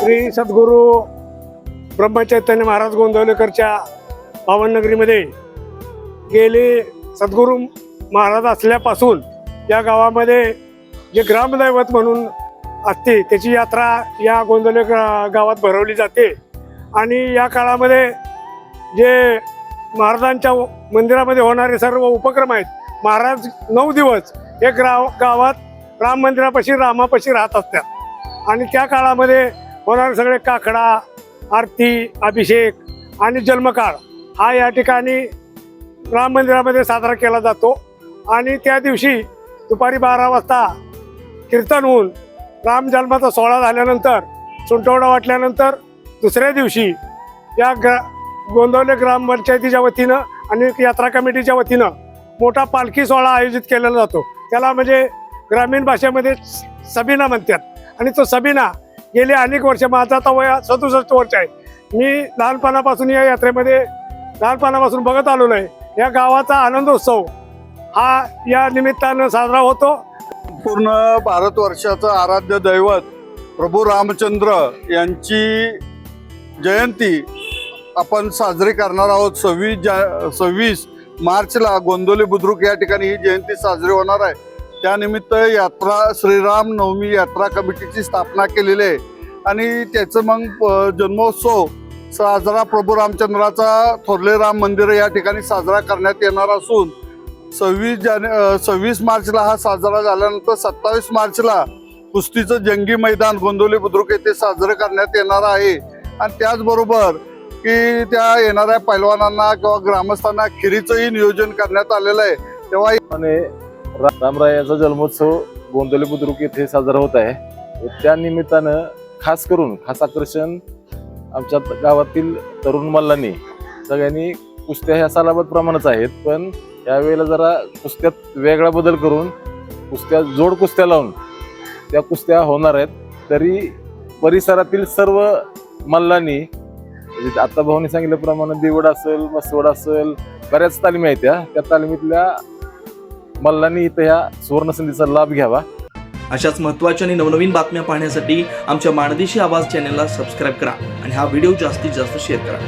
श्री सद्गुरू ब्रह्मचैतन्य महाराज गोंदवलेकरच्या पावननगरीमध्ये गेले सद्गुरू महाराज असल्यापासून या गावामध्ये जे ग्रामदैवत म्हणून असते त्याची यात्रा या गोंदवले गावात भरवली जाते। आणि या काळामध्ये जे महाराजांच्या मंदिरामध्ये होणारे सर्व उपक्रम आहेत, महाराज 9 दिवस हे गावात राम मंदिरापाशी रामापाशी राहत असतात। आणि त्या काळामध्ये होणारे सगळे काकडा, आरती, अभिषेक आणि जन्मकाळ हा या ठिकाणी राम मंदिरामध्ये साजरा केला जातो। आणि त्या दिवशी दुपारी 12 वाजता कीर्तन होऊन राम जन्माचा सोहळा झाल्यानंतर सुंटवडा वाटल्यानंतर दुसऱ्या दिवशी या गोंदवले ग्रामपंचायतीच्या वतीनं आणि यात्रा कमिटीच्या वतीनं मोठा पालखी सोहळा आयोजित केलेला जातो। त्याला म्हणजे ग्रामीण भाषेमध्ये सबिना म्हणतात। आणि तो सबिना गेली अनेक वर्ष, माझा आता वय 67 वर्ष आहे, मी लहानपणापासून या यात्रेमध्ये बघत आलेलो आहे। या गावाचा आनंदोत्सव हा या निमित्तानं साजरा होतो। पूर्ण भारतवर्षाचं आराध्य दैवत प्रभू रामचंद्र यांची जयंती आपण साजरी करणार आहोत। 26 मार्चला गोंदवले बुद्रुक या ठिकाणी ही जयंती साजरी होणार आहे। त्यानिमित्त यात्रा श्रीराम नवमी यात्रा कमिटीची स्थापना केलेली आहे आणि त्याचं मग जन्मोत्सव साजरा प्रभू रामचंद्राचा थोरले राम मंदिर या ठिकाणी साजरा करण्यात येणार असून 26 मार्चला हा साजरा झाल्यानंतर 27 मार्चला कुस्तीचं जंगी मैदान गोंदवले बुद्रुक येथे साजरं करण्यात येणार आहे। आणि त्याचबरोबर की त्या येणाऱ्या पैलवानांना किंवा ग्रामस्थांना खिरीचंही नियोजन करण्यात आलेलं आहे। तेव्हा आणि रामरायाचा जन्मोत्सव गोंदवले बुद्रुक येथे साजरा होत आहे। त्या निमित्तानं खास आकर्षण आमच्या गावातील तरुण मल्लांनी सगळ्यांनी कुस्त्या ह्या सालाबत प्रमाणात आहेत, पण यावेळेला जरा कुस्त्यात वेगळा बदल करून जोड कुस्त्या लावून त्या कुस्त्या होणार आहेत। तरी परिसरातील सर्व मल्लांनी आता भाऊनी सांगितल्याप्रमाणे देवड असेल, मसवड असेल, बऱ्याच तालिमी आहेत, त्या तालिमीतल्या मल्लांनी इथं ह्या सुवर्ण संधीचा लाभ घ्यावा। अशाच महत्त्वाच्या आणि नवनवीन बातम्या पाहण्यासाठी आमच्या माणदेशी आवाज चॅनलला सबस्क्राईब करा आणि हा व्हिडिओ जास्तीत जास्त शेअर करा।